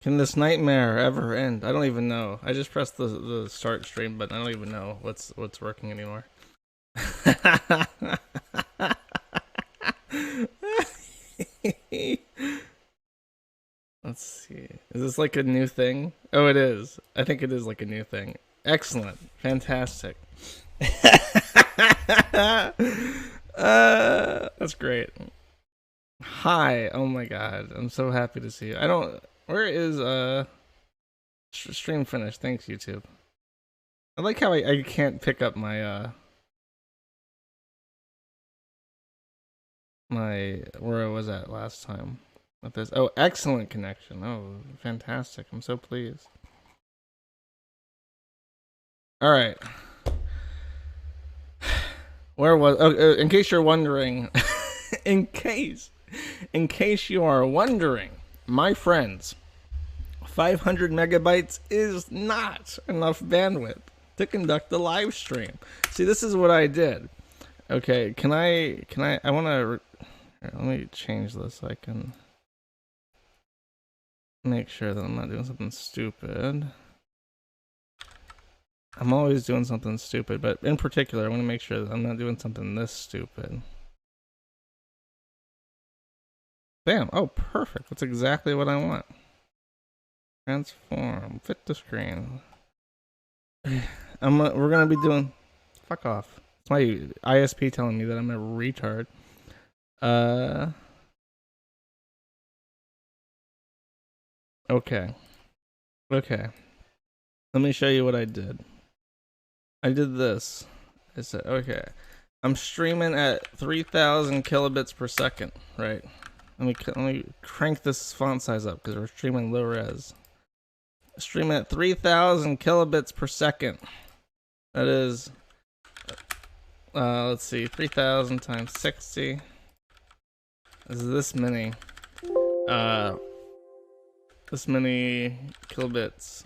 Can this nightmare ever end? I don't even know. I just pressed the start stream button. I don't even know what's working anymore. Let's see. Is this like a new thing? Oh, it is. I think it is like a new thing. Excellent. Fantastic. That's great. Hi. Oh my god. I'm so happy to see you. I don't. Where is stream finished? Thanks, YouTube. I like how I can't pick up my my where I was at last time with this. Oh, excellent connection. Oh, fantastic. I'm so pleased. All right. Where was? Oh, in case you're wondering, in case you are wondering, my friends, 500 megabytes is not enough bandwidth to conduct the live stream. See, this is what I did. Okay, can I want to let me change this so I can make sure that I'm not doing something stupid. I'm always doing something stupid, but in particular, I want to make sure that I'm not doing something this stupid. Bam! Oh, perfect. That's exactly what I want. Transform. Fit the screen. We're gonna be doing. Fuck off. It's my ISP telling me that I'm a retard. Okay. Okay. Let me show you what I did. I did this. I said, okay, I'm streaming at 3,000 kilobits per second, right? Let me crank this font size up because we're streaming low res. Streaming at 3,000 kilobits per second. That is, let's see, 3,000 times 60 is this many kilobits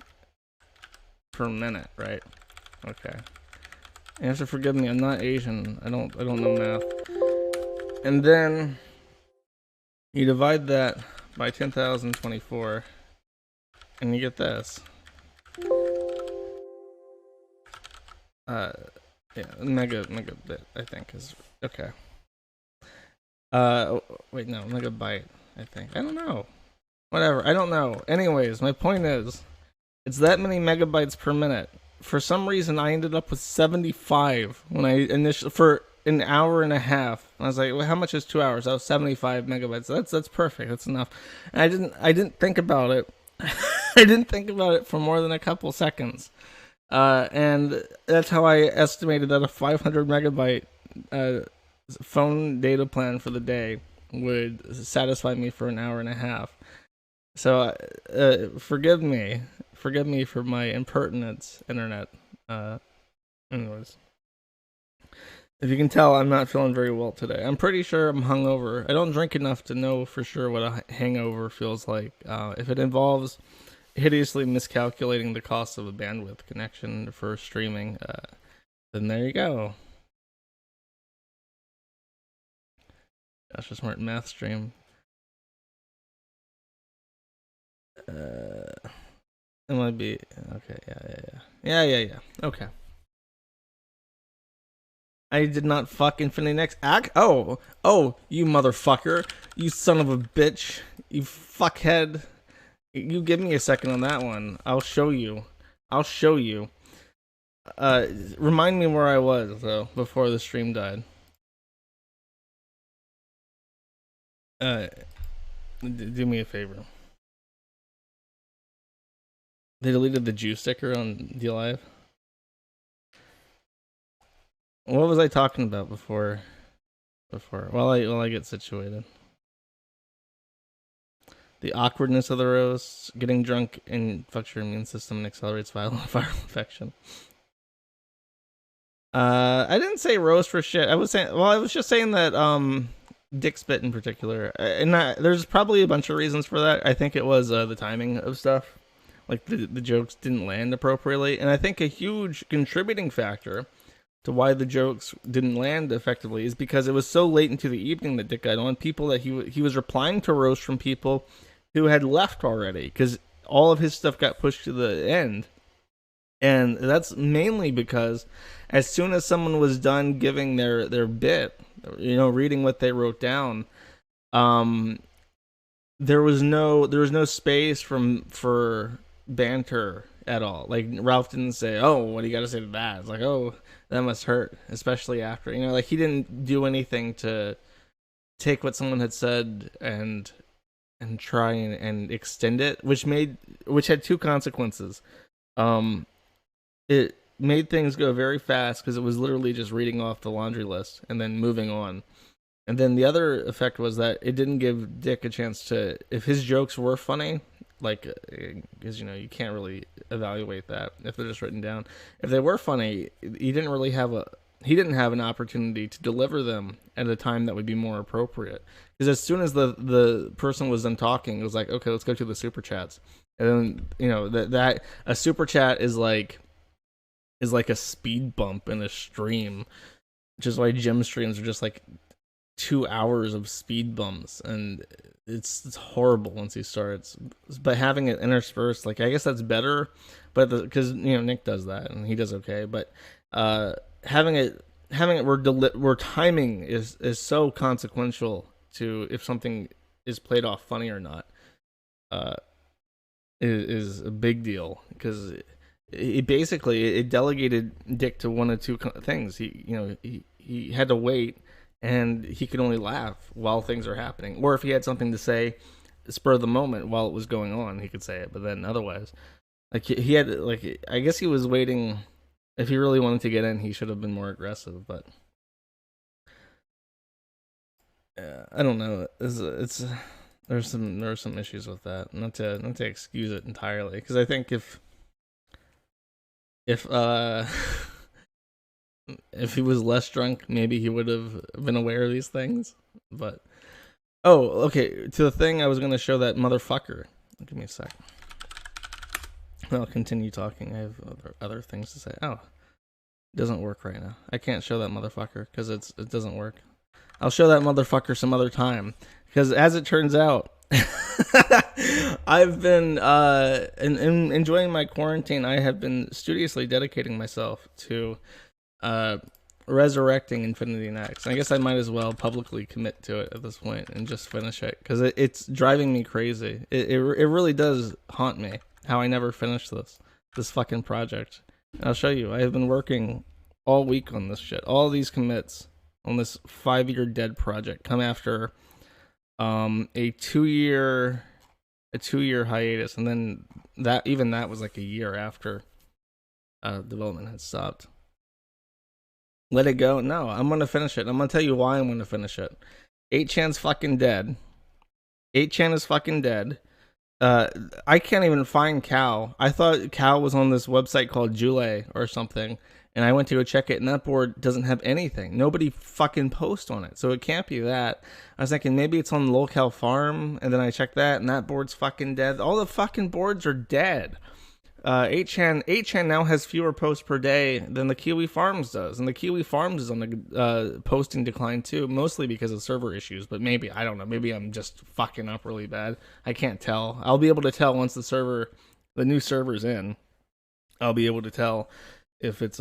per minute, right? Okay. You have to forgive me, I'm not Asian. I don't know math. And then you divide that by 10,024 and you get this. Yeah, megabit, I think is okay. Wait, no, megabyte, I think. I don't know. Whatever, I don't know. Anyways, my point is, it's that many megabytes per minute. For some reason, I ended up with 75 when I initially for an hour and a half. I was like, well, how much is 2 hours? Oh, 75 megabytes. That's perfect. That's enough. And I didn't think about it. I didn't think about it for more than a couple seconds. And that's how I estimated that a 500 megabyte phone data plan for the day would satisfy me for an hour and a half. So forgive me for my impertinence, internet. Anyways, if you can tell, I'm not feeling very well today. I'm pretty sure I'm hungover. I don't drink enough to know for sure what a hangover feels like. If it involves hideously miscalculating the cost of a bandwidth connection for streaming, then there you go. That's a smart math stream. It might be okay. Yeah. Okay. I did not fuck Infinity Next act. Oh, you motherfucker! You son of a bitch! You fuckhead! You give me a second on that one. I'll show you. Remind me where I was though before the stream died. Do me a favor. They deleted the Jew sticker on DLive. What was I talking about before? While I get situated. The awkwardness of the roast, getting drunk infects your immune system and accelerates viral infection. I didn't say roast for shit. I was just saying that dick spit in particular, and there's probably a bunch of reasons for that. I think it was the timing of stuff. Like the jokes didn't land appropriately, and I think a huge contributing factor to why the jokes didn't land effectively is because it was so late into the evening that Dick got on people that he was replying to roast from people who had left already. Because all of his stuff got pushed to the end. And that's mainly because as soon as someone was done giving their bit, reading what they wrote down, um, there was no space for banter at all. Like Ralph didn't say, "Oh, what do you got to say to that?" It's like, "Oh, that must hurt," especially after like he didn't do anything to take what someone had said and try and extend it, which had two consequences. It made things go very fast because it was literally just reading off the laundry list and then moving on. And then the other effect was that it didn't give Dick a chance to, if his jokes were funny, like, because you can't really evaluate that if they're just written down. If they were funny, he didn't have an opportunity to deliver them at a time that would be more appropriate. Because as soon as the person was done talking, it was like, okay, let's go to the super chats. And then that a super chat is like a speed bump in a stream, which is why gym streams are just like 2 hours of speed bumps, and it's horrible once he starts. But having it interspersed, like, I guess that's better, but because Nick does that and he does okay. But having it where timing is so consequential to if something is played off funny or not, is a big deal, because it delegated Dick to one of two things. He had to wait, and he could only laugh while things are happening. Or if he had something to say, spur of the moment while it was going on, he could say it. But then otherwise, like, he had, like, I guess he was waiting. If he really wanted to get in, he should have been more aggressive. But I don't know. There's some issues with that. Not to excuse it entirely, because I think if if he was less drunk, maybe he would have been aware of these things. But okay, to the thing I was gonna show, that motherfucker. Give me a sec. I'll continue talking. I have other things to say. Oh, it doesn't work right now. I can't show that motherfucker because it doesn't work. I'll show that motherfucker some other time, because as it turns out, I've been enjoying my quarantine. I have been studiously dedicating myself to resurrecting Infinity Next. I guess I might as well publicly commit to it at this point and just finish it, because it's driving me crazy. It really does haunt me how I never finished this fucking project. And I'll show you. I have been working all week on this shit. All these commits on this 5-year dead project come after a 2-year hiatus, and then that was like a year after development had stopped. Let it go? No, I'm gonna finish it. I'm gonna tell you why I'm gonna finish it. 8chan's fucking dead. 8chan is fucking dead. I can't even find Cal. I thought Cal was on this website called Jule or something, and I went to go check it, and that board doesn't have anything. Nobody fucking posts on it, so it can't be that. I was thinking maybe it's on Locale Farm, and then I checked that, and that board's fucking dead. All the fucking boards are dead. 8chan now has fewer posts per day than the Kiwi Farms does, and the Kiwi Farms is on the posting decline too, mostly because of server issues. But maybe, I don't know, maybe I'm just fucking up really bad. I can't tell. I'll be able to tell once the new server's in. I'll be able to tell if it's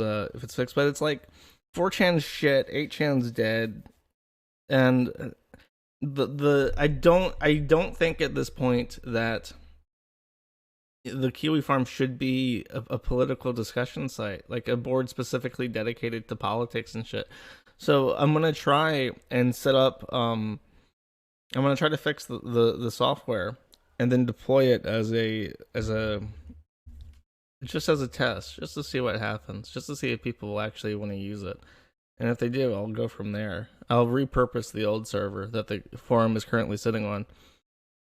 fixed. But it's like 4chan's shit, 8chan's dead, and I don't think at this point that the Kiwi Farm should be a political discussion site, like a board specifically dedicated to politics and shit. So I'm gonna try and set up. I'm gonna try to fix the software and then deploy it as a just as a test, just to see what happens, just to see if people will actually want to use it. And if they do, I'll go from there. I'll repurpose the old server that the forum is currently sitting on,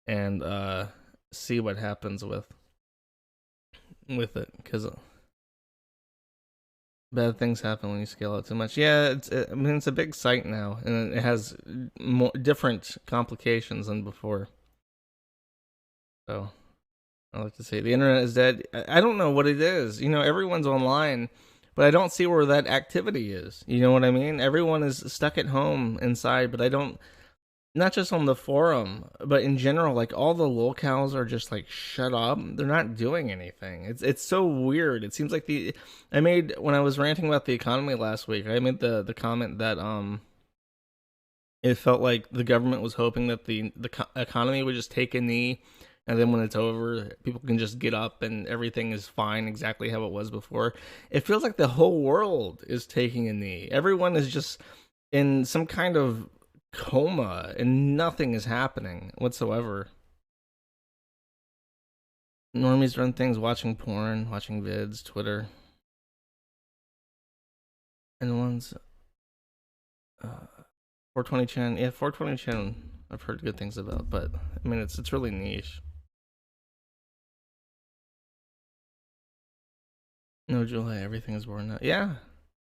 and see what happens with it, because bad things happen when you scale it too much. Yeah, it's a big site now, and it has different complications than before. So I like to say the internet is dead. I don't know what it is. Everyone's online, but I don't see where that activity is. You know what I mean? Everyone is stuck at home inside, but I don't not just on the forum, but in general, like all the locals are just like shut up. They're not doing anything. It's so weird. It seems like I made when I was ranting about the economy last week, I made the comment that it felt like the government was hoping that the economy would just take a knee, and then when it's over, people can just get up and everything is fine exactly how it was before. It feels like the whole world is taking a knee. Everyone is just in some kind of coma and nothing is happening whatsoever. Normies run things watching porn, watching vids, Twitter, and the ones 420 Chen. Yeah, 420 Chen. I've heard good things about, but I mean it's really niche. No July, everything is born now. Yeah,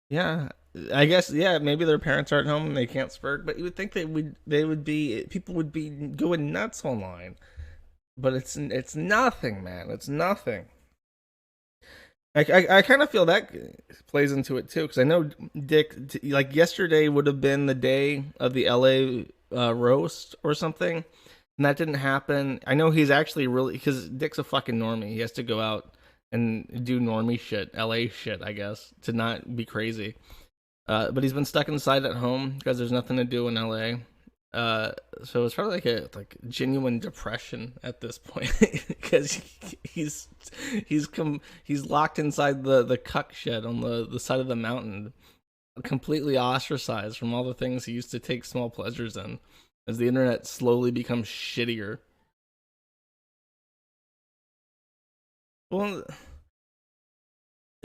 yeah. I guess yeah. Maybe their parents aren't home and they can't spurg, but you would think they would be people would be going nuts online. But it's nothing, man. It's nothing. I kind of feel that plays into it too, because I know Dick, like yesterday would have been the day of the LA roast or something, and that didn't happen. I know he's actually really, because Dick's a fucking normie. He has to go out and do normie shit, LA shit, I guess, to not be crazy. But he's been stuck inside at home because there's nothing to do in LA. So it's probably like genuine depression at this point because he's locked inside the cuck shed on the side of the mountain, completely ostracized from all the things he used to take small pleasures in, as the internet slowly becomes shittier. Well,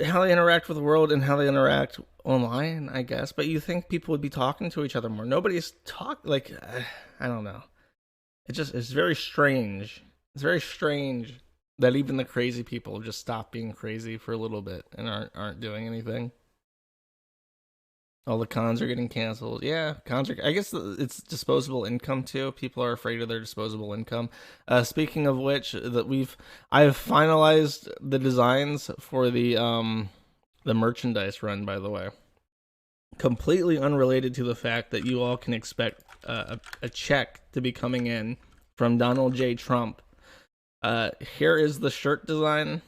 how they interact with the world and how they interact online, I guess. But you think people would be talking to each other more? Nobody's like I don't know. It's very strange. It's very strange that even the crazy people just stop being crazy for a little bit and aren't doing anything. All the cons are getting canceled. Yeah, cons are. I guess it's disposable income too. People are afraid of their disposable income. Speaking of which, I have finalized the designs for the merchandise run. By the way, completely unrelated to the fact that you all can expect a check to be coming in from Donald J. Trump. Here is the shirt design.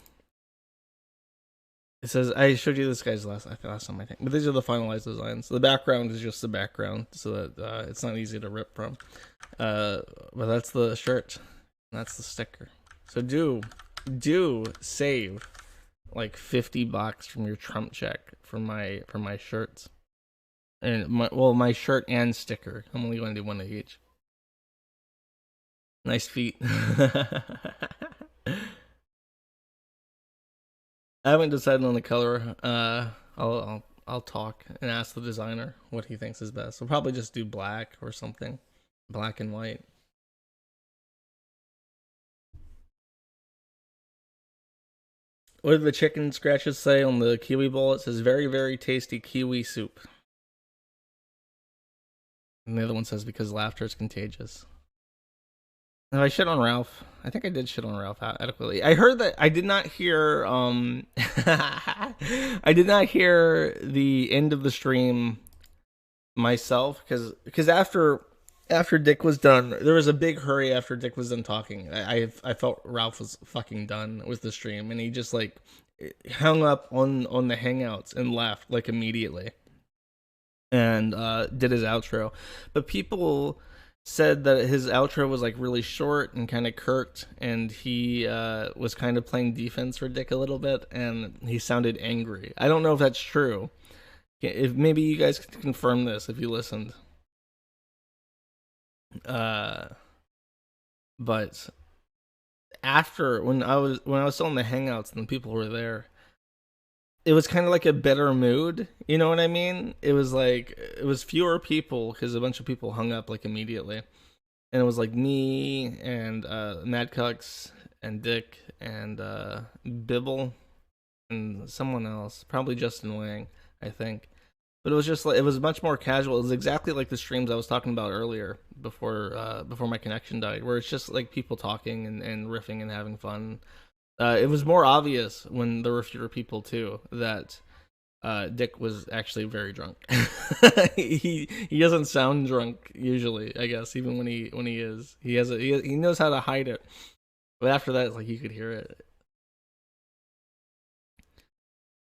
It says, I showed you this guy's last time, I think. But these are the finalized designs. The background is just the background, so that it's not easy to rip from. But that's the shirt. That's the sticker. So do save like $50 from your Trump check for my shirts. And my shirt and sticker. I'm only going to do one of each. Nice feet. I haven't decided on the color. I'll talk and ask the designer what he thinks is best. We'll probably just do black or something, black and white. What did the chicken scratches say on the kiwi bowl? It says very very tasty kiwi soup. And the other one says because laughter is contagious. No, I shit on Ralph. I think I did shit on Ralph adequately. I heard that I did not hear I did not hear the end of the stream myself because after Dick was done, there was a big hurry after Dick was done talking. I felt Ralph was fucking done with the stream and he just like hung up on the hangouts and left like immediately and did his outro. But people said that his outro was like really short and kind of curt, and he was kind of playing defense for Dick a little bit, and he sounded angry. I don't know if that's true. If maybe you guys could confirm this if you listened. But after when I was still in the hangouts and the people were there, it was kind of like a better mood. You know what I mean? It was like it was fewer people because a bunch of people hung up like immediately, and it was like me and Mad Cucks and Dick and Bibble and someone else, probably Justin Wang, I think. But it was just like it was much more casual. It was exactly like the streams I was talking about earlier before my connection died, where it's just like people talking and riffing and having fun. It was more obvious when there were fewer people too that Dick was actually very drunk. He doesn't sound drunk usually. I guess even when he is, he knows how to hide it. But after that, it's like you could hear it.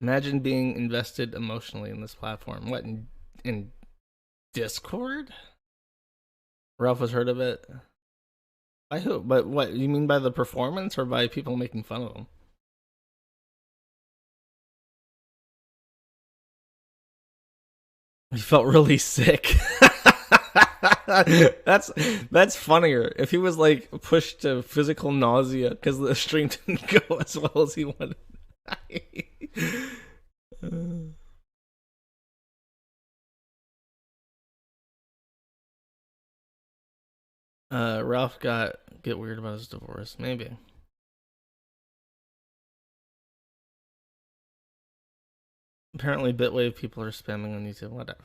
Imagine being invested emotionally in this platform. What in Discord? Ralph has heard of it. By who? But what you mean by the performance or by people making fun of him? He felt really sick. that's that's funnier. If he was like pushed to physical nausea because the stream didn't go as well as he wanted. Ralph get weird about his divorce. Maybe. Apparently, Bitwave people are spamming on YouTube. Whatever.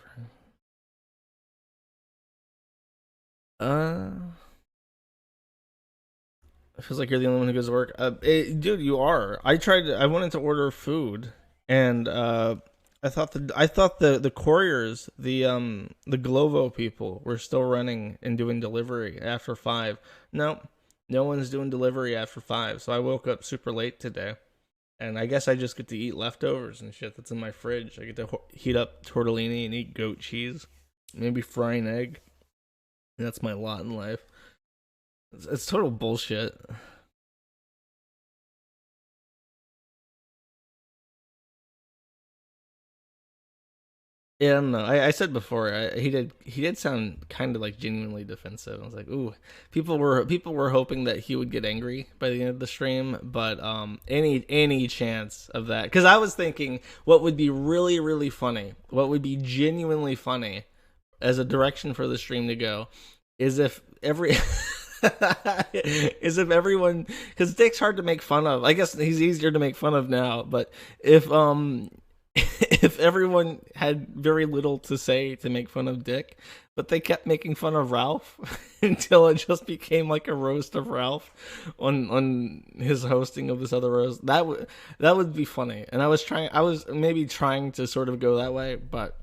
It feels like you're the only one who goes to work. Dude, you are. I wanted to order food, and I thought the couriers, the Glovo people, were still running and doing delivery after 5. No, no one's doing delivery after 5. So I woke up super late today, and I guess I just get to eat leftovers and shit that's in my fridge. I get to heat up tortellini and eat goat cheese, maybe fry an egg. That's my lot in life. It's total bullshit. Yeah, no, I said before, he did sound kind of like genuinely defensive. I was like, ooh, people were hoping that he would get angry by the end of the stream, but any chance of that? Because I was thinking, what would be really funny, what would be genuinely funny, as a direction for the stream to go, is if every is if everyone, because Dick's hard to make fun of. I guess he's easier to make fun of now, but if if everyone had very little to say to make fun of Dick, but they kept making fun of Ralph until it just became like a roast of Ralph on his hosting of this other roast. That would be funny. And I was maybe trying to sort of go that way, but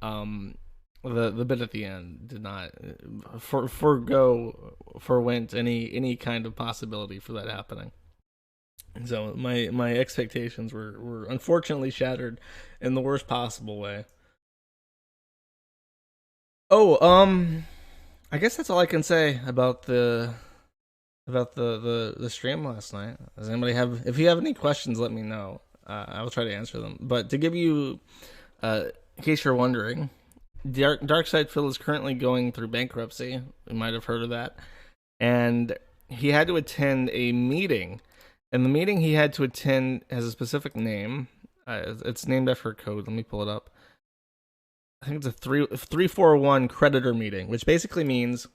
the bit at the end did not forwent any kind of possibility for that happening. So my expectations were unfortunately shattered in the worst possible way. Oh, I guess that's all I can say about the stream last night. Does anybody have? If you have any questions, let me know. I will try to answer them. But to give you, in case you're wondering, Darkside Phil is currently going through bankruptcy. You might have heard of that, and he had to attend a meeting. And the meeting he had to attend has a specific name. It's named after a code. Let me pull it up. I think it's a 341 creditor meeting, which basically means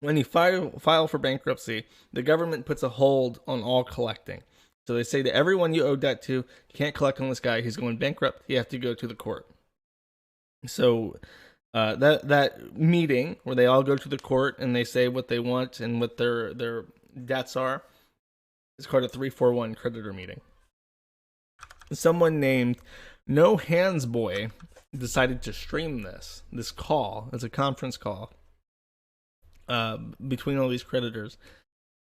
when you file for bankruptcy, the government puts a hold on all collecting. So they say to everyone you owe debt to, you can't collect on this guy. He's going bankrupt. You have to go to the court. So that meeting where they all go to the court and they say what they want and what their debts are, it's called a 341 creditor meeting. Someone named No Hands Boy decided to stream this call. It's a conference call between all these creditors.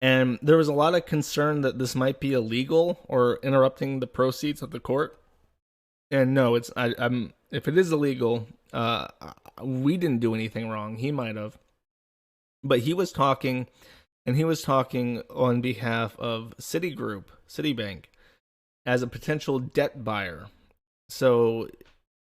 And there was a lot of concern that this might be illegal or interrupting the proceeds of the court. And no, I'm if it is illegal, we didn't do anything wrong. He might have. But he was talking on behalf of Citibank, as a potential debt buyer. So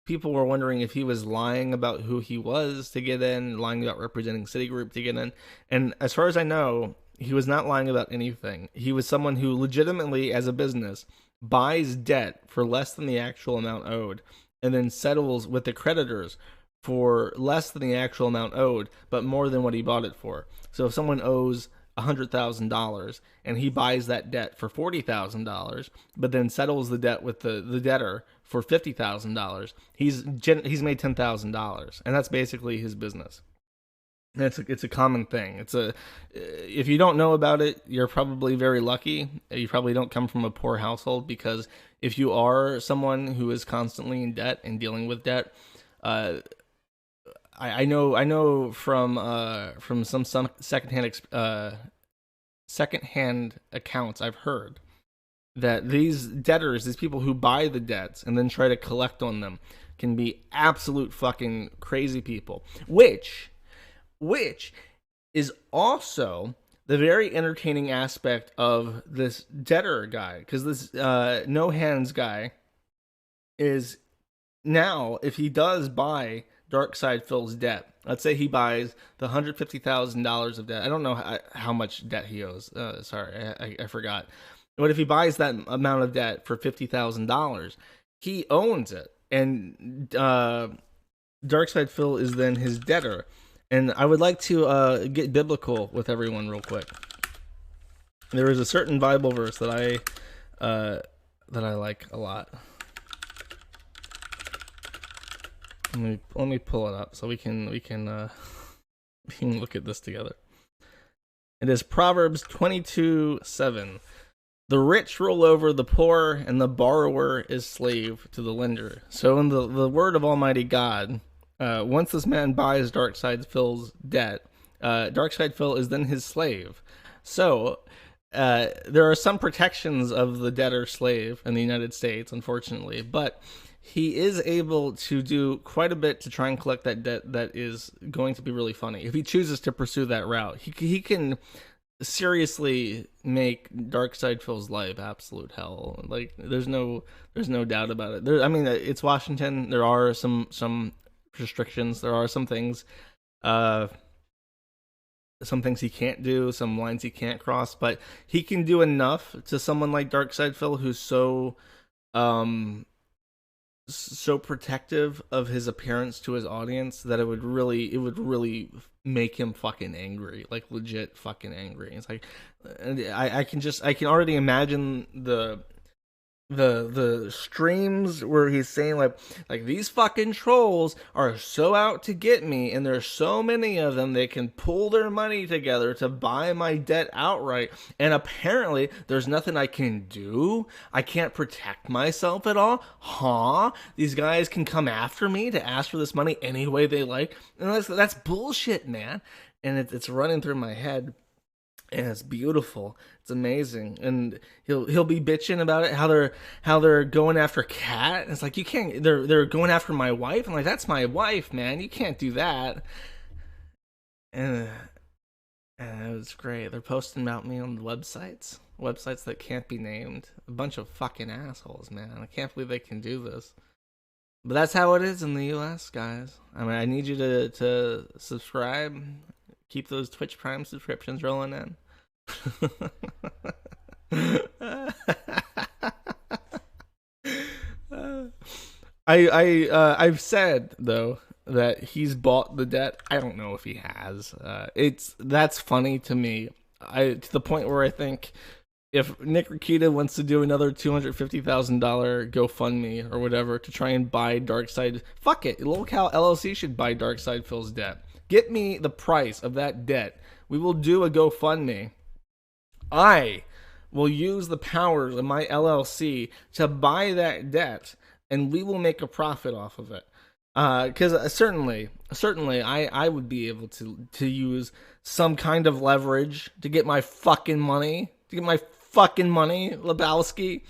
people were wondering if he was lying about who he was to get in, lying about representing Citigroup to get in. And as far as I know, he was not lying about anything. He was someone who legitimately, as a business, buys debt for less than the actual amount owed and then settles with the creditors for less than the actual amount owed, but more than what he bought it for. So if someone owes $100,000 and he buys that debt for $40,000, but then settles the debt with the debtor for $50,000, he's made $10,000, and that's basically his business. It's a common thing. If you don't know about it, you're probably very lucky. You probably don't come from a poor household, because if you are someone who is constantly in debt and dealing with debt, uh, I know from some secondhand accounts I've heard that these debtors, these people who buy the debts and then try to collect on them, can be absolute fucking crazy people. Which is also the very entertaining aspect of this debtor guy, because this no hands guy is now, if he does buy Darkside Phil's debt, let's say he buys the $150,000 of debt. I don't know how much debt he owes. Sorry, I forgot. But if he buys that amount of debt for $50,000, he owns it, and Darkside Phil is then his debtor. And I would like to get biblical with everyone real quick. There is a certain Bible verse that I like a lot. Let me pull it up so we can look at this together. It is Proverbs 22:7. The rich rule over the poor, and the borrower is slave to the lender. So in the word of Almighty God, once this man buys Darkside Phil's debt, Darkside Phil is then his slave. So there are some protections of the debtor slave in the United States, unfortunately, but he is able to do quite a bit to try and collect that debt that is going to be really funny. If he chooses to pursue that route, he can seriously make Darkside Phil's life absolute hell. Like, there's no doubt about it. I mean, it's Washington. There are some restrictions. There are some things he can't do, some lines he can't cross, but he can do enough to someone like Darkside Phil, who's so protective of his appearance to his audience, that it would really make him fucking angry, like legit fucking angry. It's like, I can already imagine the streams where he's saying like these fucking trolls are so out to get me, and there's so many of them, they can pull their money together to buy my debt outright, and apparently there's nothing I can do. I can't protect myself at all. These guys can come after me to ask for this money any way they like, and that's bullshit, man. And it's running through my head. And it's beautiful. It's amazing. And he'll be bitching about it, how they're going after Kat. And it's like, you can't. They're going after my wife. I'm like, that's my wife, man. You can't do that. And it was great. They're posting about me on the websites that can't be named. A bunch of fucking assholes, man. I can't believe they can do this. But that's how it is in the U.S., guys. I mean, I need you to subscribe. Keep those Twitch Prime subscriptions rolling in. I've said though that he's bought the debt. I don't know if he has. That's funny to me. To the point where I think if Nick Rakita wants to do another $250,000 GoFundMe or whatever to try and buy Darkside, fuck it. Locale LLC should buy Darkside Phil's debt. Get me the price of that debt. We will do a GoFundMe. I will use the powers of my LLC to buy that debt, and we will make a profit off of it. Because certainly, I would be able to use some kind of leverage to get my fucking money. Lebowski.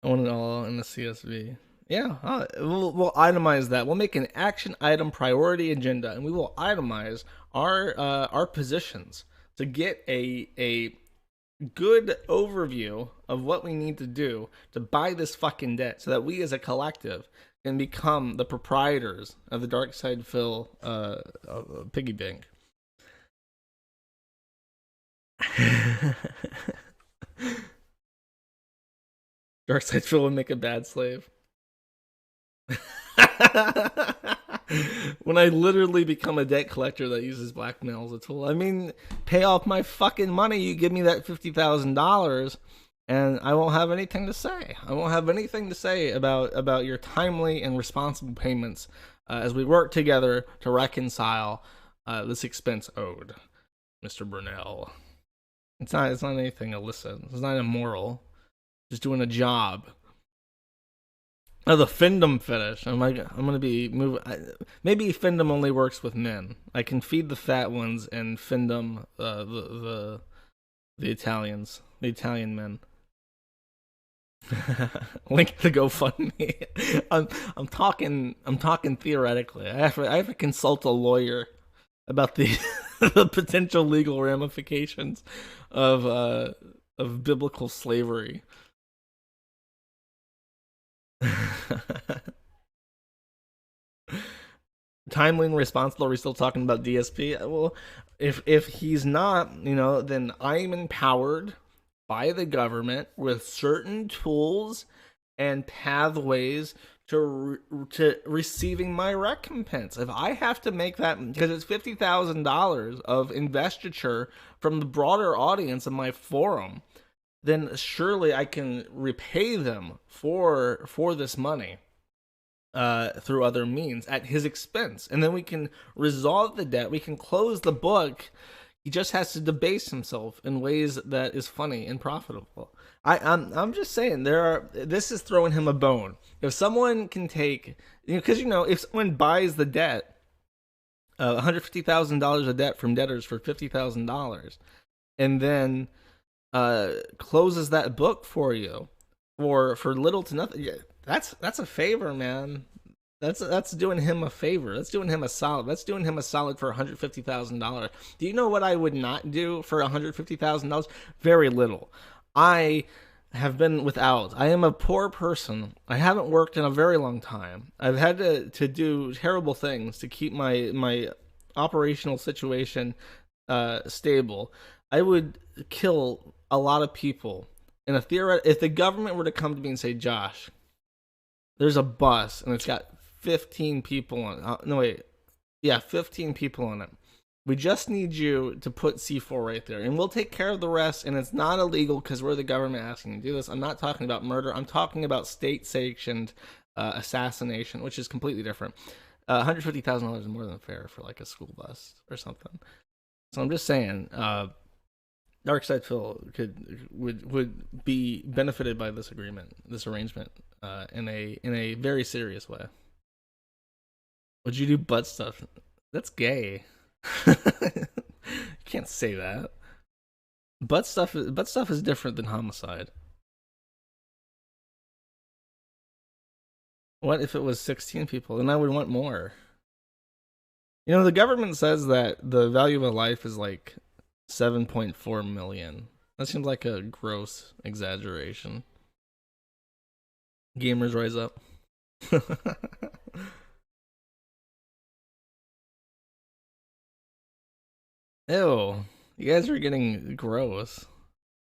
I want it all in the CSV. Yeah, we'll itemize that. We'll make an action item priority agenda, and we will itemize our positions to get a good overview of what we need to do to buy this fucking debt, so that we as a collective can become the proprietors of the Darkside Phil piggy bank. Darkside Phil would make a bad slave. When I literally become a debt collector that uses blackmail as a tool. I mean, pay off my fucking money. You give me that $50,000, and I won't have anything to say. I won't have anything to say about your timely and responsible payments as we work together to reconcile this expense owed, Mr. Brunel. It's not anything illicit. It's not immoral. Just doing a job. Oh, the Findom fetish. I'm gonna be moving. Maybe Findom only works with men. I can feed the fat ones and Findom the Italians, the Italian men. Link to GoFundMe. I'm talking theoretically. I have to consult a lawyer about the the potential legal ramifications of biblical slavery. Timely and responsible. Are we still talking about DSP? Well, if he's not, then I'm empowered by the government with certain tools and pathways to receiving my recompense. If I have to make that, because it's $50,000 of investiture from the broader audience of my forum, then surely I can repay them for this money through other means at his expense, and then we can resolve the debt. We can close the book. He just has to debase himself in ways that is funny and profitable. I'm just saying this is throwing him a bone. If someone can take, because if someone buys the debt, $150,000 of debt from debtors for $50,000, and then closes that book for you for little to nothing, that's a favor, man. That's doing him a favor. That's doing him a solid. That's doing him a solid for $150,000. Do you know what I would not do for $150,000? Very little. I have been without. I am a poor person. I haven't worked in a very long time. I've had to do terrible things to keep my operational situation stable. I would kill a lot of people. In a if the government were to come to me and say, Josh, there's a bus and it's got 15 people on it. 15 people on it. We just need you to put C4 right there, and we'll take care of the rest, and it's not illegal because we're the government asking you to do this. I'm not talking about murder. I'm talking about state-sanctioned assassination, which is completely different. $150,000 is more than fair for like a school bus or something. So I'm just saying, Darkside Phil would be benefited by this arrangement, in a very serious way. Would you do butt stuff? That's gay. You can't say that. Butt stuff is different than homicide. What if it was 16 people? Then I would want more. The government says that the value of a life is like 7.4 million. That seems like a gross exaggeration. Gamers rise up. Ew, you guys are getting gross.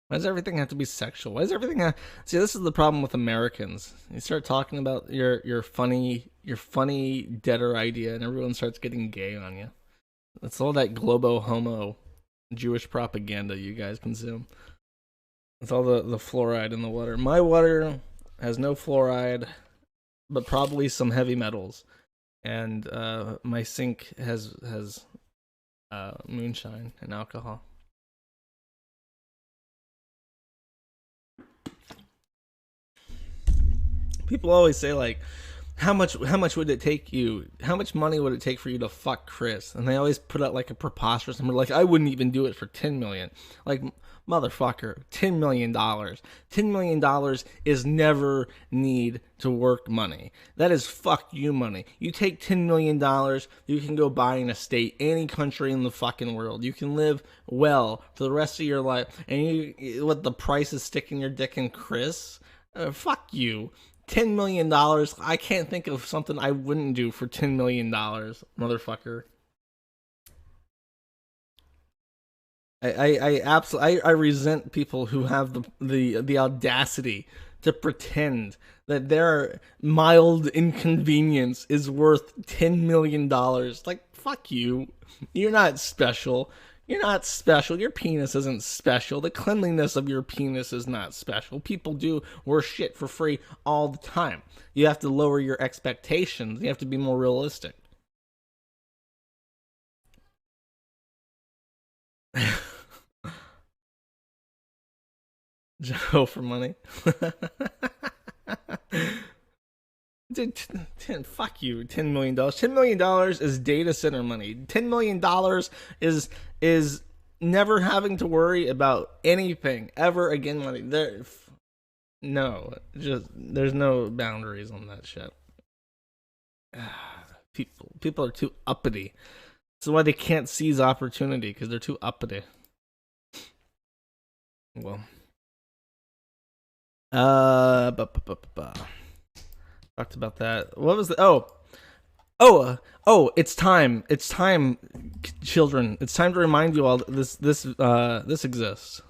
Why does everything have to be sexual? Why does everything have... See, this is the problem with Americans. You start talking about your funny deader idea, and everyone starts getting gay on you. It's all that globo homo Jewish propaganda you guys consume. It's all the fluoride in the water. My water has no fluoride, but probably some heavy metals. And my sink has moonshine and alcohol. People always say, like, how much would it take you? How much money would it take for you to fuck Chris? And they always put out like a preposterous number, like I wouldn't even do it for $10 million. Like, motherfucker, $10 million. $10 million is never need to work money. That is fuck you money. You take $10 million, you can go buy an estate any country in the fucking world. You can live well for the rest of your life. And what the price is sticking your dick in Chris? Fuck you. $10 million. I can't think of something I wouldn't do for $10 million, motherfucker. I absolutely resent people who have the audacity to pretend that their mild inconvenience is worth $10 million. Like, fuck you. You're not special. You're not special. Your penis isn't special. The cleanliness of your penis is not special. People do worse shit for free all the time. You have to lower your expectations. You have to be more realistic. Joe for money. Dude, fuck you. $10 million. $10 million is data center money. $10 million is never having to worry about anything ever again. Money. No, just there's no boundaries on that shit. People are too uppity. That's why they can't seize opportunity, because they're too uppity. Well, talked about that. What was the it's time. It's time, children. It's time to remind you all that this exists.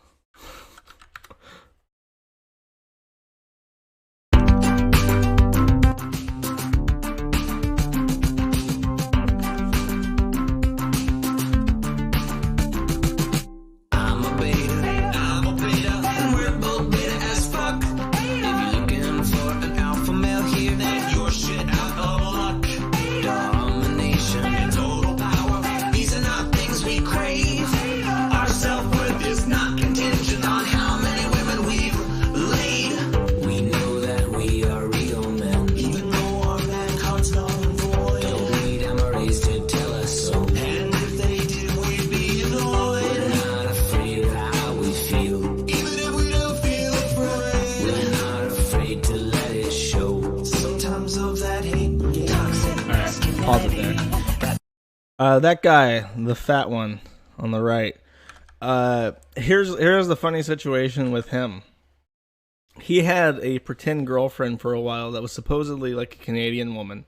That guy, the fat one on the right. Here's the funny situation with him. He had a pretend girlfriend for a while that was supposedly like a Canadian woman,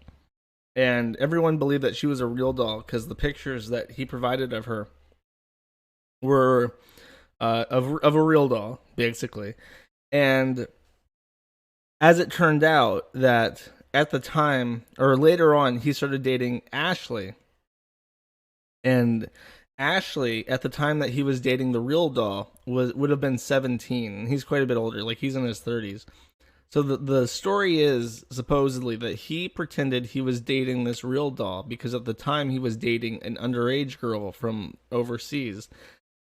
and everyone believed that she was a real doll because the pictures that he provided of her were of a real doll, basically. And as it turned out, that at the time or later on, he started dating Ashley. And Ashley, at the time that he was dating the real doll, would have been 17. He's quite a bit older, like he's in his 30s. So the story is supposedly that he pretended he was dating this real doll because at the time he was dating an underage girl from overseas.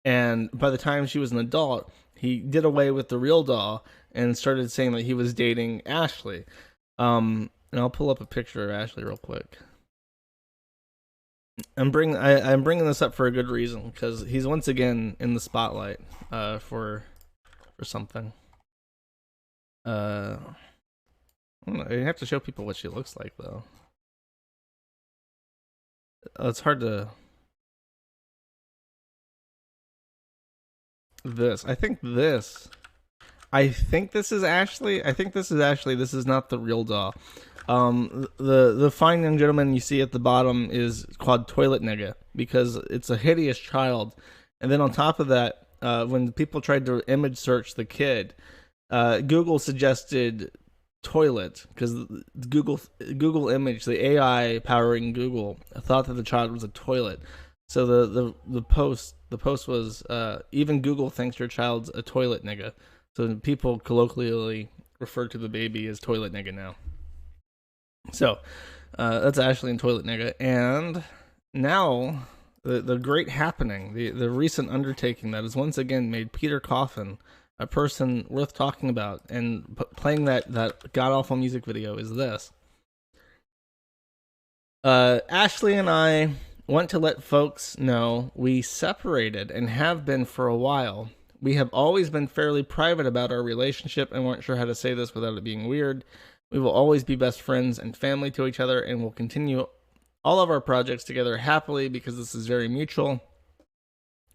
And by the time she was an adult, he did away with the real doll and started saying that he was dating Ashley. And I'll pull up a picture of Ashley real quick. I'm bringing this up for a good reason, because he's once again in the spotlight for something. I don't know, you have to show people what she looks like though. It's hard to. I think this is Ashley. This is not the real doll. The fine young gentleman you see at the bottom is called Toilet Nigga because it's a hideous child. And then on top of that, when people tried to image search the kid, Google suggested toilet because Google image, the AI powering Google, thought that the child was a toilet. So the post was even Google thinks your child's a toilet nigga. So people colloquially refer to the baby as Toilet Nigga now. So that's Ashley and Toilet Nigga. And now the great happening, the recent undertaking that has once again made Peter Coffin a person worth talking about, and playing that god-awful music video is this. Ashley and I want to let folks know we separated and have been for a while. We have always been fairly private about our relationship and weren't sure how to say this without it being weird. We will always be best friends and family to each other, and will continue all of our projects together happily because this is very mutual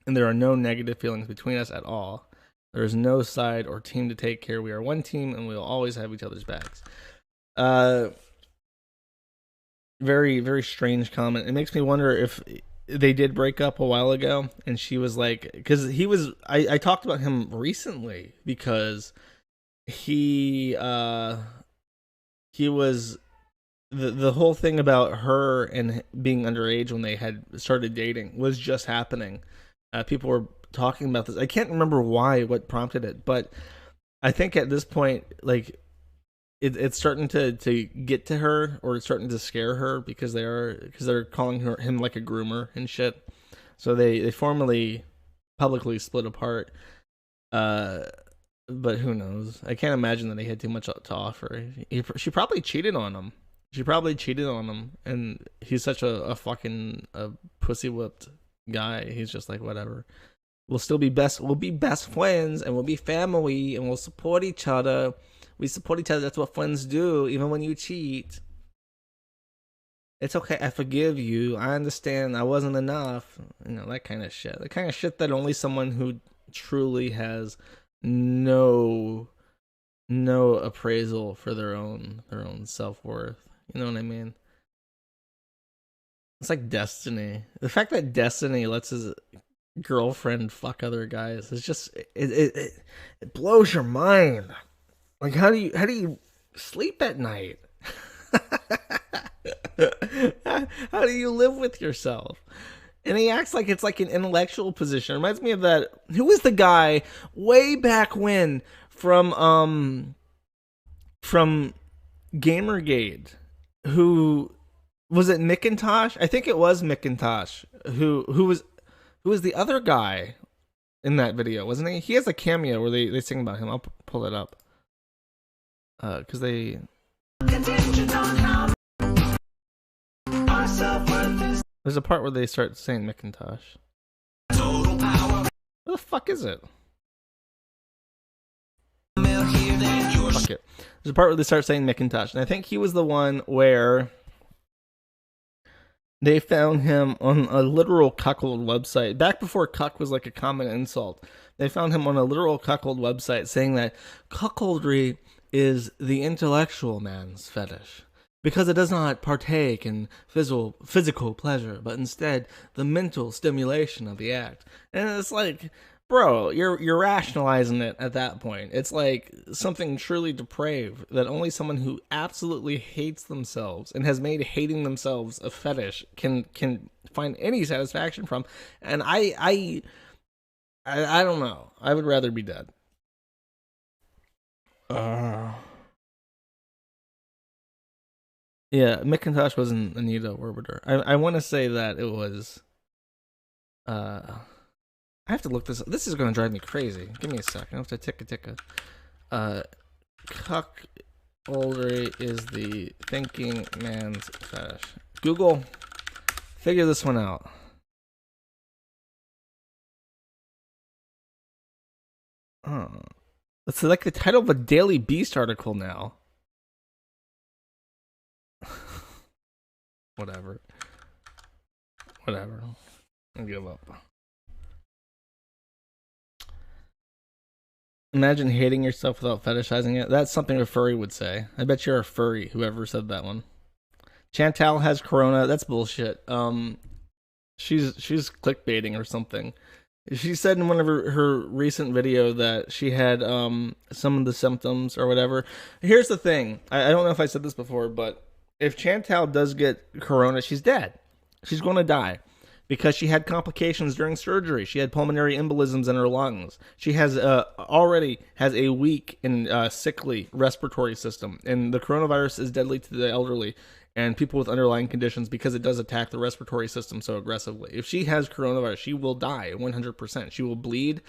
and there are no negative feelings between us at all. There is no side or team to take care. We are one team and we will always have each other's backs. Very, very strange comment. It makes me wonder if they did break up a while ago and she was like, because I talked about him recently because he was the whole thing about her and being underage when they had started dating was just happening. People were talking about this. I can't remember what prompted it, but I think at this point, like it's starting to get to her, or it's starting to scare her because they're calling him like a groomer and shit. So they formally publicly split apart. Uh, but who knows? I can't imagine that they had too much to offer. She probably cheated on him. She probably cheated on him, and he's such a fucking pussy whipped guy. He's just like, whatever. We'll still be best. We'll be best friends, and we'll be family, and we'll support each other. We support each other. That's what friends do, even when you cheat. It's okay. I forgive you. I understand. I wasn't enough. You know, that kind of shit. The kind of shit that only someone who truly has no appraisal for their own self-worth. You know what I mean? It's like Destiny. The fact that Destiny lets his girlfriend fuck other guys is just it blows your mind. Like how do you sleep at night? How do you live with yourself? And he acts like it's like an intellectual position. It reminds me of that. Who was the guy way back when from Gamergate? Who was it? McIntosh? I think it was McIntosh. Who was the other guy in that video? Wasn't he? He has a cameo where they sing about him. I'll pull it up. Because they. There's a part where they start saying McIntosh. What the fuck is it? Fuck it. There's a part where they start saying McIntosh, and I think he was the one where they found him on a literal cuckold website. Back before cuck was like a common insult. They found him on a literal cuckold website saying that cuckoldry is the intellectual man's fetish, because it does not partake in physical pleasure, but instead the mental stimulation of the act. And it's like, bro, you're rationalizing it at that point. It's like something truly depraved that only someone who absolutely hates themselves and has made hating themselves a fetish can find any satisfaction from. And I don't know. I would rather be dead. Yeah, McIntosh wasn't Anita Orbiter. I want to say that it was. I have to look this up. This is going to drive me crazy. Give me a second. I have to ticka. Cuckoldry is the thinking man's fetish. Google, figure this one out. Oh. It's like the title of a Daily Beast article now. Whatever. I give up. Imagine hating yourself without fetishizing it. That's something a furry would say. I bet you're a furry, whoever said that one. Chantal has corona. That's bullshit. She's clickbaiting or something. She said in one of her recent video that she had some of the symptoms or whatever. Here's the thing. I don't know if I said this before, but if Chantal does get corona, she's dead. She's going to die because she had complications during surgery. She had pulmonary embolisms in her lungs. She has already has a weak and sickly respiratory system, and the coronavirus is deadly to the elderly and people with underlying conditions because it does attack the respiratory system so aggressively. If she has coronavirus, she will die 100%. She will bleed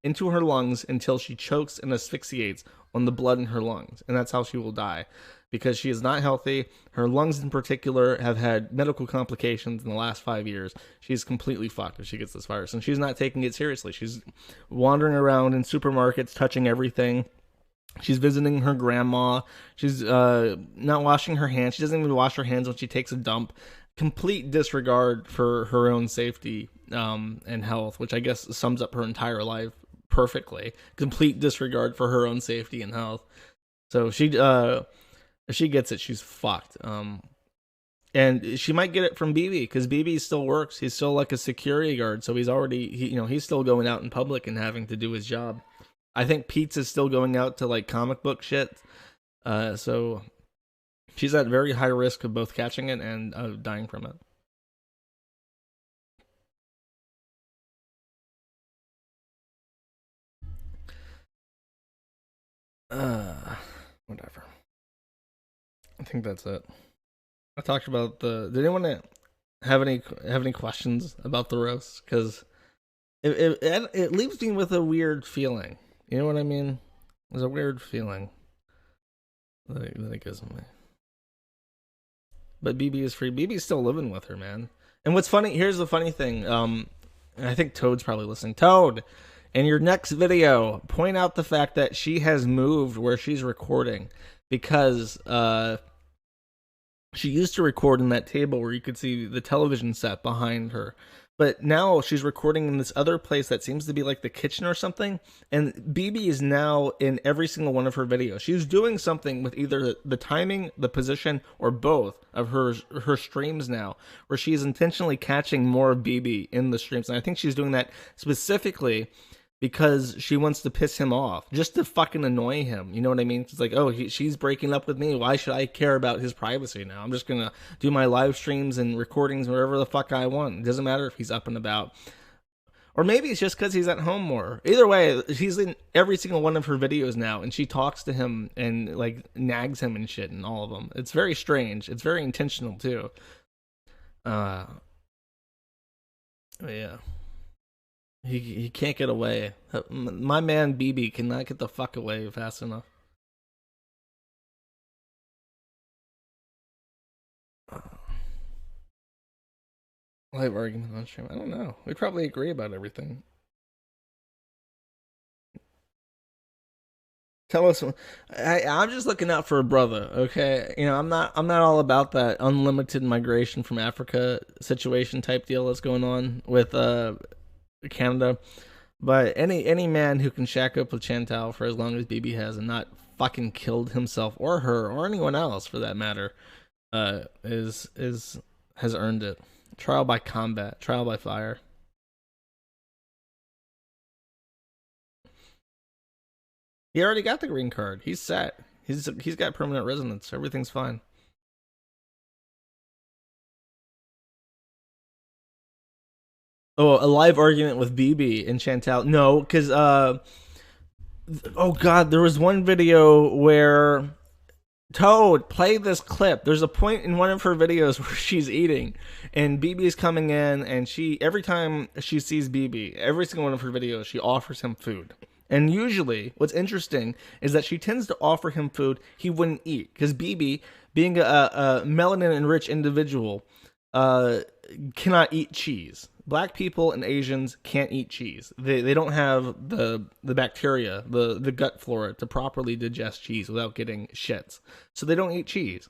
into her lungs until she chokes and asphyxiates on the blood in her lungs, and that's how she will die. Because she is not healthy. Her lungs in particular have had medical complications in the last 5 years. She's completely fucked if she gets this virus. And she's not taking it seriously. She's wandering around in supermarkets, touching everything. She's visiting her grandma. She's not washing her hands. She doesn't even wash her hands when she takes a dump. Complete disregard for her own safety and health, which I guess sums up her entire life perfectly. Complete disregard for her own safety and health. So if she gets it, she's fucked. And she might get it from BB because BB still works. He's still like a security guard, so he's still going out in public and having to do his job. I think Pete's is still going out to like comic book shit. So she's at very high risk of both catching it and dying from it. Whatever. I think that's it. I talked about the. Did anyone have any questions about the roast? Because it leaves me with a weird feeling. You know what I mean? There's a weird feeling that it gives me. But BB is free. BB's still living with her, man. And what's funny? Here's the funny thing. I think Toad's probably listening. Toad, in your next video, point out the fact that she has moved where she's recording because she used to record in that table where you could see the television set behind her. But now she's recording in this other place that seems to be like the kitchen or something. And BB is now in every single one of her videos. She's doing something with either the timing, the position, or both of her streams now, where she's intentionally catching more of BB in the streams. And I think she's doing that specifically because she wants to piss him off, just to fucking annoy him. You know what I mean? It's like, oh, she's breaking up with me. Why should I care about his privacy now? I'm just going to do my live streams and recordings wherever the fuck I want. It doesn't matter if he's up and about. Or maybe it's just because he's at home more. Either way, she's in every single one of her videos now, and she talks to him and, like, nags him and shit in all of them. It's very strange. It's very intentional, too. Yeah. He can't get away. My man BB cannot get the fuck away fast enough. Live argument on stream. I don't know. We probably agree about everything. Tell us. I'm just looking out for a brother, okay? You know, I'm not all about that unlimited migration from Africa situation type deal that's going on with Canada. But any man who can shack up with Chantal for as long as BB has and not fucking killed himself or her or anyone else for that matter, has earned it. Trial by combat, trial by fire. He already got the green card. He's set. He's got permanent residence. Everything's fine. Oh, a live argument with BB and Chantal. No, because oh god, there was one video where Toad, play this clip. There's a point in one of her videos where she's eating, and BB's coming in, and every time she sees BB, every single one of her videos, she offers him food. And usually, what's interesting is that she tends to offer him food he wouldn't eat, because BB, being a melanin-enriched individual, cannot eat cheese. Black people and Asians can't eat cheese. They don't have the bacteria, the gut flora to properly digest cheese without getting shits. So they don't eat cheese.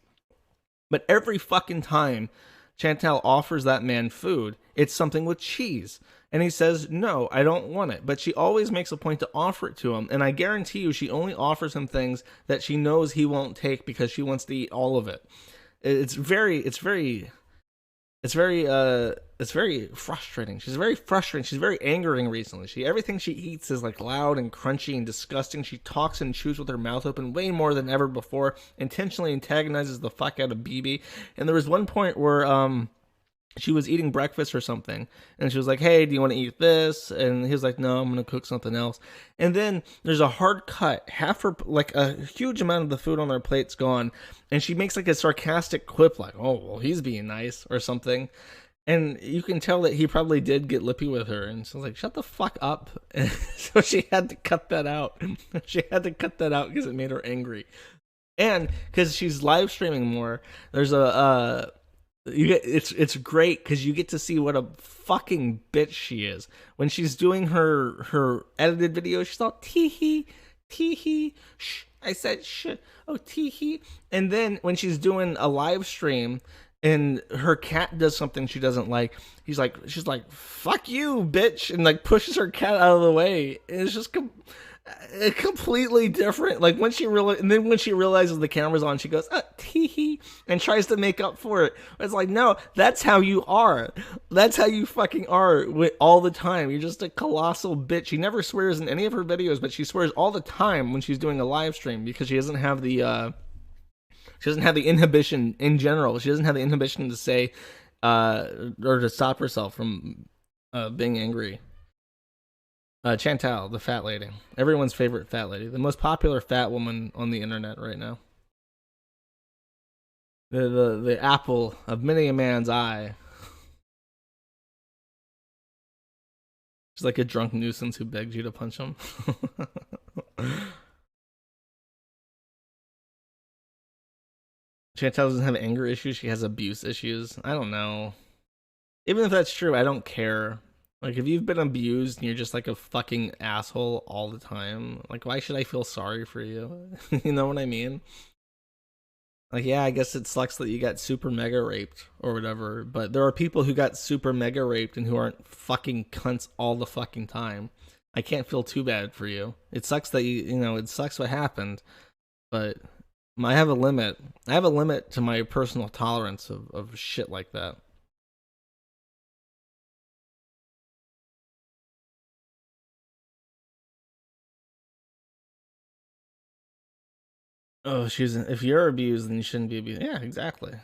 But every fucking time Chantal offers that man food, it's something with cheese. And he says, no, I don't want it. But she always makes a point to offer it to him. And I guarantee you she only offers him things that she knows he won't take because she wants to eat all of it. It's very frustrating. She's very frustrating. She's very angering recently. Everything she eats is like loud and crunchy and disgusting. She talks and chews with her mouth open way more than ever before. Intentionally antagonizes the fuck out of BB. And there was one point where she was eating breakfast or something, and she was like, hey, do you want to eat this? And he was like, no, I'm gonna cook something else. And then there's a hard cut, half her, like a huge amount of the food on her plate's gone, and she makes like a sarcastic quip like, oh, well, he's being nice or something. And you can tell that he probably did get lippy with her, and so I was like, shut the fuck up. And so she had to cut that out. She had to cut that out because it made her angry. And because she's live streaming more, there's it's great because you get to see what a fucking bitch she is. When she's doing her edited video, she's all tee hee, shh. I said shh. Oh, tee hee. And then when she's doing a live stream and her cat does something she doesn't like, she's like, fuck you, bitch, and like pushes her cat out of the way. And it's just completely different. Like when she realizes the camera's on, she goes tee hee and tries to make up for it. It's like, no, that's how you are. That's how you fucking are all the time. You're just a colossal bitch. She never swears in any of her videos, but she swears all the time when she's doing a live stream because she doesn't have the inhibition in general. She doesn't have the inhibition to say or to stop herself from being angry. Chantal, the fat lady. Everyone's favorite fat lady. The most popular fat woman on the internet right now. The apple of many a man's eye. She's like a drunk nuisance who begs you to punch him. Chantal doesn't have anger issues. She has abuse issues. I don't know. Even if that's true, I don't care. Like, if you've been abused and you're just like a fucking asshole all the time, like, why should I feel sorry for you? You know what I mean? Like, yeah, I guess it sucks that you got super mega raped or whatever, but there are people who got super mega raped and who aren't fucking cunts all the fucking time. I can't feel too bad for you. It sucks that you know, it sucks what happened, but I have a limit. I have a limit to my personal tolerance of shit like that. Oh, if you're abused, then you shouldn't be abused. Yeah, exactly.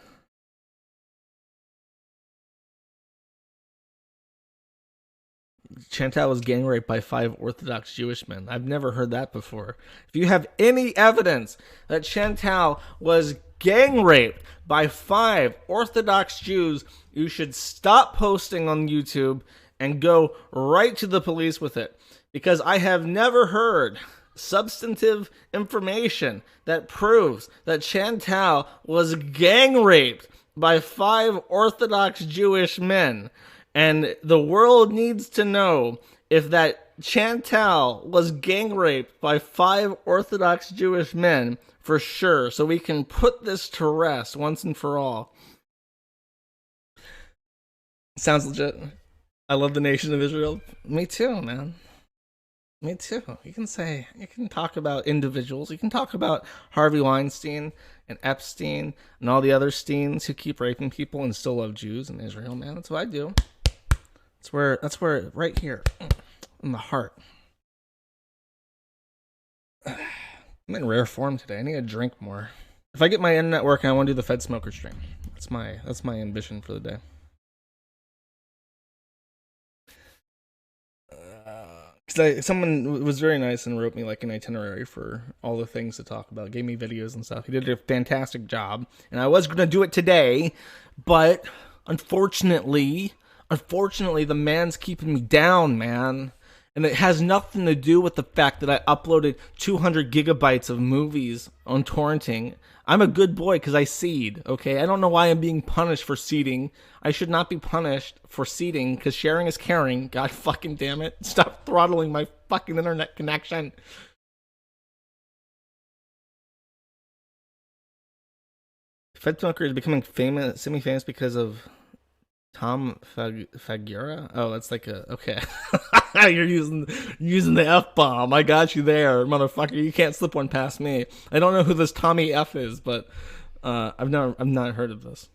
Chantal was gang raped by 5 Orthodox Jewish men. I've never heard that before. If you have any evidence that Chantal was gang raped by 5 Orthodox Jews, you should stop posting on YouTube and go right to the police with it. Because I have never heard substantive information that proves that Chantal was gang raped by 5 Orthodox Jewish men. And the world needs to know if that Chantal was gang raped by 5 Orthodox Jewish men for sure, so we can put this to rest once and for all. Sounds legit. I love the nation of Israel. Me too, man. Me too. You can talk about individuals. You can talk about Harvey Weinstein and Epstein and all the other Steens who keep raping people and still love Jews in Israel, man. That's what I do. That's where right here in the heart. I'm in rare form today. I need to drink more. If I get my internet working, I want to do the Fed Smoker stream. That's my ambition for the day. Because someone was very nice and wrote me like an itinerary for all the things to talk about, gave me videos and stuff. He did a fantastic job, and I was gonna do it today, but unfortunately, the man's keeping me down, man. And it has nothing to do with the fact that I uploaded 200 gigabytes of movies on torrenting. I'm a good boy because I seed, okay? I don't know why I'm being punished for seeding. I should not be punished for seeding because sharing is caring. God fucking damn it. Stop throttling my fucking internet connection. Fed Smoker is becoming famous, semi-famous because of Tom Fagura? Oh, that's like a okay. You're using the F bomb. I got you there, motherfucker. You can't slip one past me. I don't know who this Tommy F is, but I've not heard of this.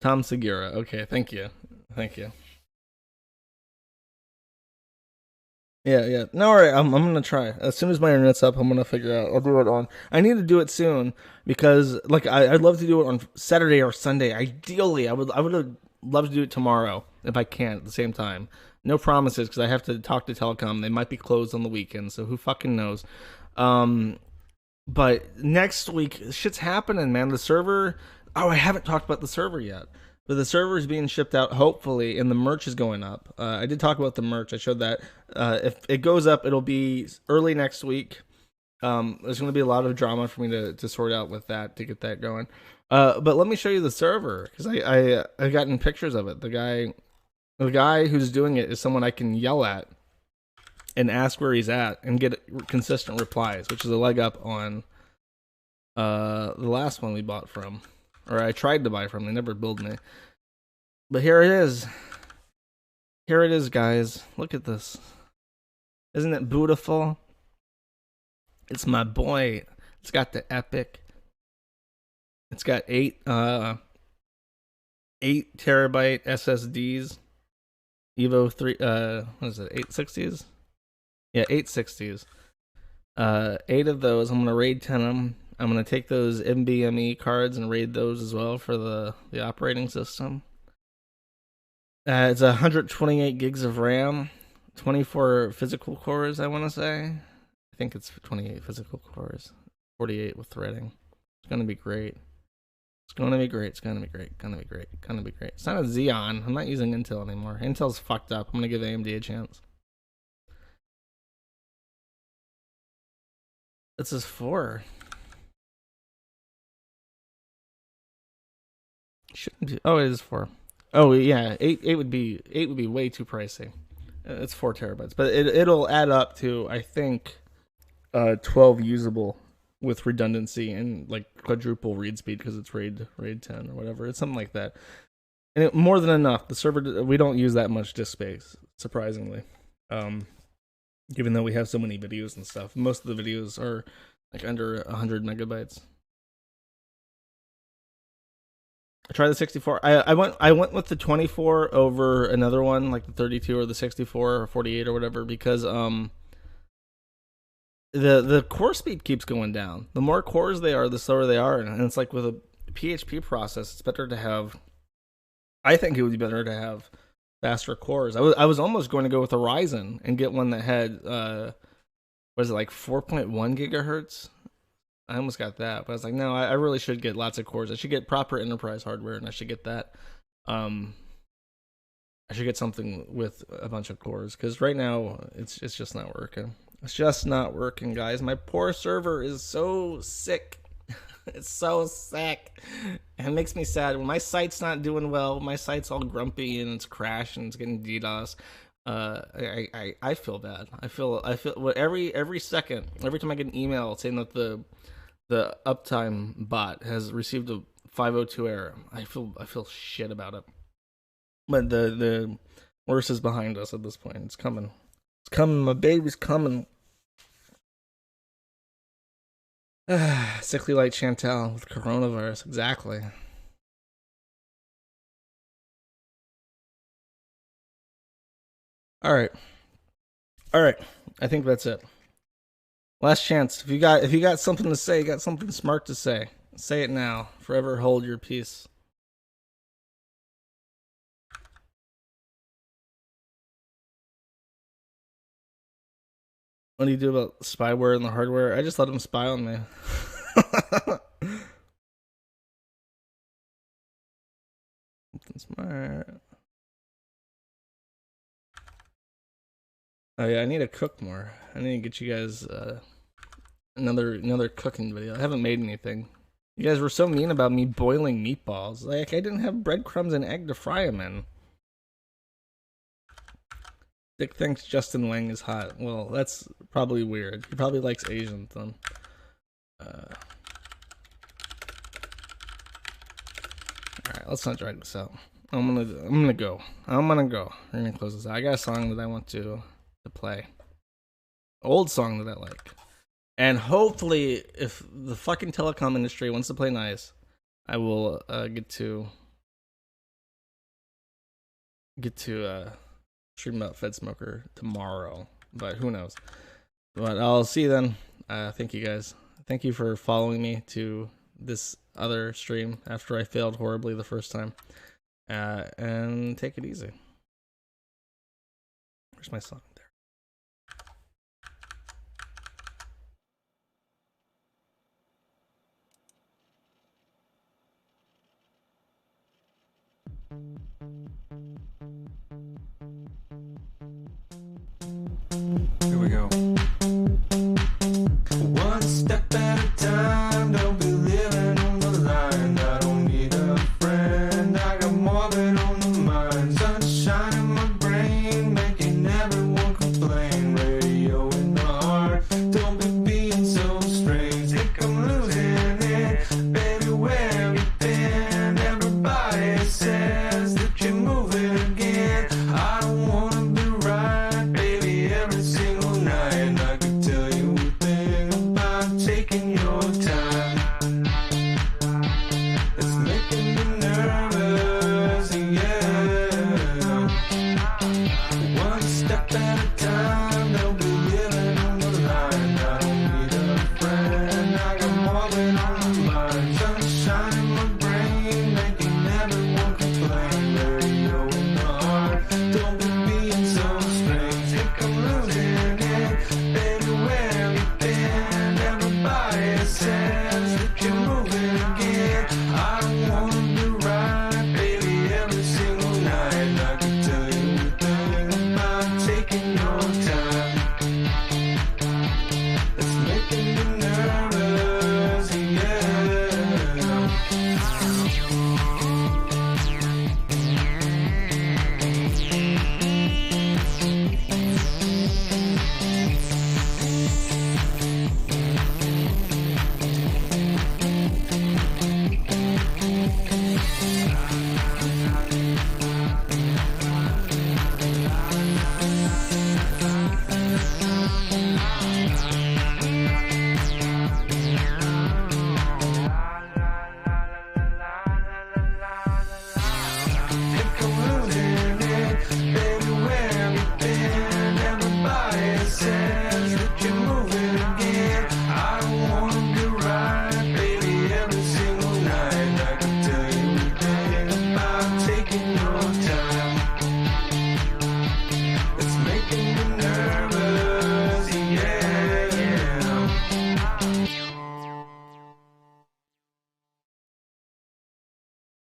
Tom Segura. Okay, thank you. Yeah. No, all right. I'm gonna try. As soon as my internet's up, I'm gonna figure out. I'll do it on. I need to do it soon because, like, I'd love to do it on Saturday or Sunday. Ideally, I would love to do it tomorrow if I can at the same time. No promises because I have to talk to Telecom. They might be closed on the weekend, so who fucking knows? But next week, shit's happening, man. The server. Oh, I haven't talked about the server yet. But the server is being shipped out, hopefully, and the merch is going up. I did talk about the merch. I showed that. If it goes up, it'll be early next week. There's going to be a lot of drama for me to sort out with that to get that going. But let me show you the server because I gotten pictures of it. The guy who's doing it is someone I can yell at and ask where he's at and get consistent replies, which is a leg up on the last one we bought from. Or I tried to buy from. They never billed me. But here it is. Here it is, guys. Look at this. Isn't it beautiful? It's my boy. It's got the epic. It's got 8 terabyte SSDs. Evo 3 what is it? 860s? Yeah, 860s. 8 of those. I'm gonna RAID 10 them. I'm gonna take those NVMe cards and raid those as well for the operating system. It's 128 gigs of RAM, 24 physical cores. I want to say. I think it's 28 physical cores, 48 with threading. It's gonna be great. It's gonna be great. It's gonna be great. Gonna be great. Gonna be great. It's not a Xeon. I'm not using Intel anymore. Intel's fucked up. I'm gonna give AMD a chance. This is 4. Shouldn't be. Oh, it is 4. Oh yeah, 8 would be way too pricey. It's 4 terabytes, but it'll add up to, I think, 12 usable with redundancy and like quadruple read speed because it's RAID 10 or whatever. It's something like that, and more than enough. The server, we don't use that much disk space, surprisingly. Even though we have so many videos and stuff, most of the videos are like under 100 megabytes. I tried the 64. I went with the 24 over another one, like the 32 or the 64 or 48 or whatever, because the core speed keeps going down. The more cores they are, the slower they are, and it's like with a PHP process, it's better to have. I think it would be better to have faster cores. I was almost going to go with a Ryzen and get one that had was it like 4.1 gigahertz. I almost got that, but I was like, no, I really should get lots of cores. I should get proper enterprise hardware, and I should get that. I should get something with a bunch of cores, because right now it's just not working. It's just not working, guys. My poor server is so sick. It's so sick. And it makes me sad. When my site's not doing well, my site's all grumpy and it's crashing and it's getting DDoS. I feel bad. I feel every second, every time I get an email saying that the uptime bot has received a 502 error, I feel shit about it. But the worst is behind us at this point. It's coming. It's coming. My baby's coming. Sickly like Chantal with coronavirus. Exactly. All right. I think that's it. Last chance. If you got something to say, you got something smart to say it now. Forever hold your peace. What do you do about spyware and the hardware? I just let them spy on me. Something smart. Oh yeah, I need to cook more. I need to get you guys another cooking video. I haven't made anything. You guys were so mean about me boiling meatballs. Like, I didn't have breadcrumbs and egg to fry them in. Dick thinks Justin Wang is hot. Well, that's probably weird. He probably likes Asians then. Alright, let's not drag this out. I'm gonna go. We're gonna close this out. I got a song that I want to play. Old song that I like. And hopefully, if the fucking telecom industry wants to play nice, I will get to stream about Fed Smoker tomorrow. But who knows? But I'll see you then. Thank you guys. Thank you for following me to this other stream after I failed horribly the first time. And take it easy. Where's my song? There. Here we go. One step at a time, don't be living on the line. I don't need a friend, I got more than on the mind. Sunshine in my brain, making everyone complain. Radio in the heart, don't be being so strange. Think I'm losing it, baby, where you been? Everybody says that you're moving mind.